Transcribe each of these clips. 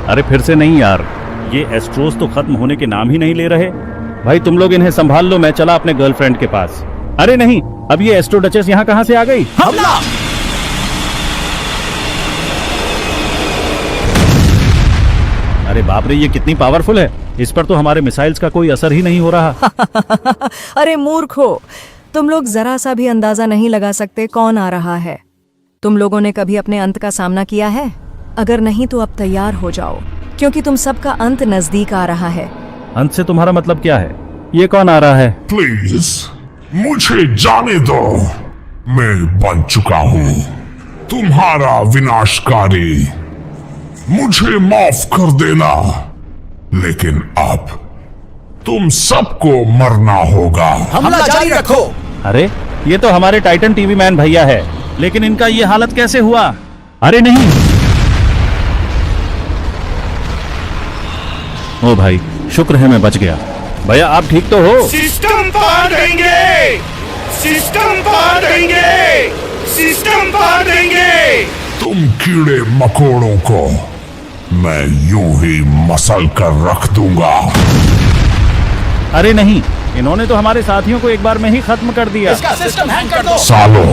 अरे फिर से नहीं यार, ये एस्ट्रोस तो खत्म होने के नाम ही नहीं ले रहे। भाई तुम लोग इन्हें संभाल लो, मैं चला अपने गर्लफ्रेंड के पास। अरे नहीं, अब ये एस्ट्रो डचेस यहाँ कहाँ से आ गई? हमला! अरे बाप रे, ये कितनी पावरफुल है। इस पर तो हमारे मिसाइल्स का कोई असर ही नहीं हो रहा। अरे मूर्खो, तुम लोग जरा सा भी अंदाजा नहीं लगा सकते कौन आ रहा है। तुम लोगों ने कभी अपने अंत का सामना किया है? अगर नहीं तो अब तैयार हो जाओ, क्योंकि तुम सबका अंत नजदीक आ रहा है। अंत से तुम्हारा मतलब क्या है? ये कौन आ रहा है? प्लीज मुझे जाने दो, मैं बन चुका हूँ तुम्हारा विनाशकारी। मुझे माफ कर देना, लेकिन अब तुम सबको मरना होगा। हमला जारी रखो। अरे ये तो हमारे टाइटन टीवी मैन भैया है, लेकिन इनका ये हालत कैसे हुआ? अरे नहीं, ओ भाई शुक्र है मैं बच गया। भैया आप ठीक तो हो? सिस्टम फाड़ देंगे, सिस्टम फाड़ देंगे, सिस्टम फाड़ देंगे। तुम कीड़े मकोड़ों को मैं यूं ही मसल कर रख दूंगा। अरे नहीं, इन्होंने तो हमारे साथियों को एक बार में ही खत्म कर दिया। इसका सिस्टम हैंग कर दो। सालों,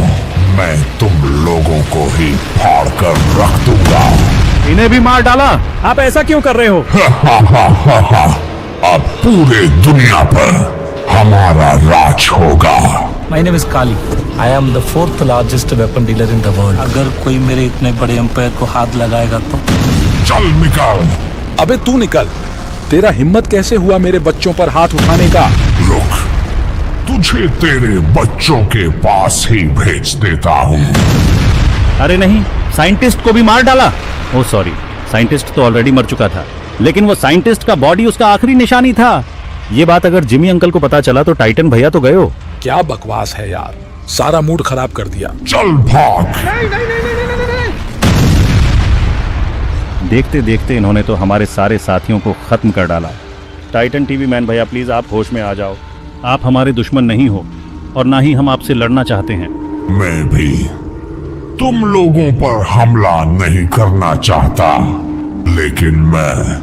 मैं तुम लोगों को ही फाड़ कर रख दूंगा। इन्हें भी मार डाला। आप ऐसा क्यों कर रहे हो? अब पूरे दुनिया पर हमारा राज होगा। My name is Kali. I am the fourth largest weapon dealer in the world. अगर कोई मेरे इतने बड़े एम्पायर को हाथ लगाएगा तो चल निकल। अबे तू निकल। तेरा हिम्मत कैसे हुआ मेरे बच्चों पर हाथ उठाने का? रुक, तुझे तेरे बच्चों के पास ही भेज देता हूँ। अरे नहीं, साइंटिस्ट को भी मार डाला। ओह सॉरी, साइंटिस्ट तो ऑलरेडी मर चुका था, लेकिन वो साइंटिस्ट का बॉडी उसका आखिरी निशानी था। ये बात अगर जिमी अंकल को पता चला तो टाइटन भैया तो गए हो। क्या बकवास है यार, सारा मूड खराब कर दिया। चल भाग। देखते देखते इन्होंने तो हमारे सारे साथियों को खत्म कर डाला। टाइटन टीवी मैन भैया प्लीज आप होश में आ जाओ। आप हमारे दुश्मन नहीं हो और ना ही हम आपसे लड़ना चाहते हैं। मैं भी तुम लोगों पर हमला नहीं करना चाहता, लेकिन मैं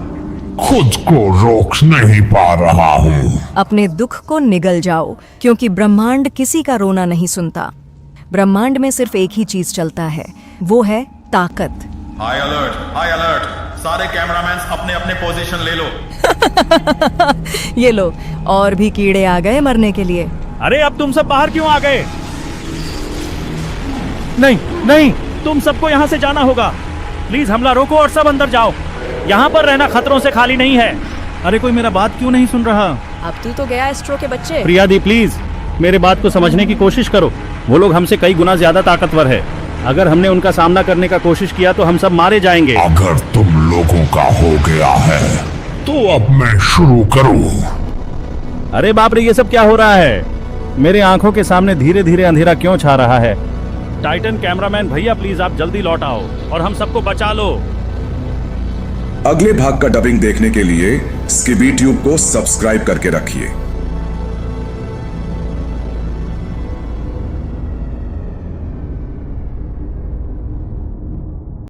खुद को रोक नहीं पा रहा हूँ। अपने दुख को निगल जाओ, क्योंकि ब्रह्मांड किसी का रोना नहीं सुनता। ब्रह्मांड में सिर्फ एक ही चीज चलता है, वो है ताकत। High alert, high alert. सारे कैमरामैन अपने अपने पोजीशन ले लो। ये लो, और भी कीड़े आ गए मरने के लिए। अरे अब तुम सब बाहर क्यों आ गए? नहीं नहीं, तुम सबको यहाँ से जाना होगा। प्लीज हमला रोको और सब अंदर जाओ। यहाँ पर रहना खतरों से खाली नहीं है। अरे कोई मेरा बात क्यों नहीं सुन रहा? अब तू तो गया एस्ट्रो के बच्चे। प्रिया दी प्लीज मेरे बात को समझने की कोशिश करो। वो लोग हमसे कई गुना ज्यादा ताकतवर है। अगर हमने उनका सामना करने का कोशिश किया तो हम सब मारे जाएंगे। अगर तुम लोगों का हो गया है तो अब मैं शुरू करूं। अरे बाप रे, ये सब क्या हो रहा है? मेरे आंखों के सामने धीरे धीरे अंधेरा क्यों छा रहा है? टाइटन कैमरामैन भैया प्लीज आप जल्दी लौट आओ और हम सबको बचा लो। अगले भाग का डबिंग देखने के लिए स्कीबी ट्यूब को सब्सक्राइब करके रखिए।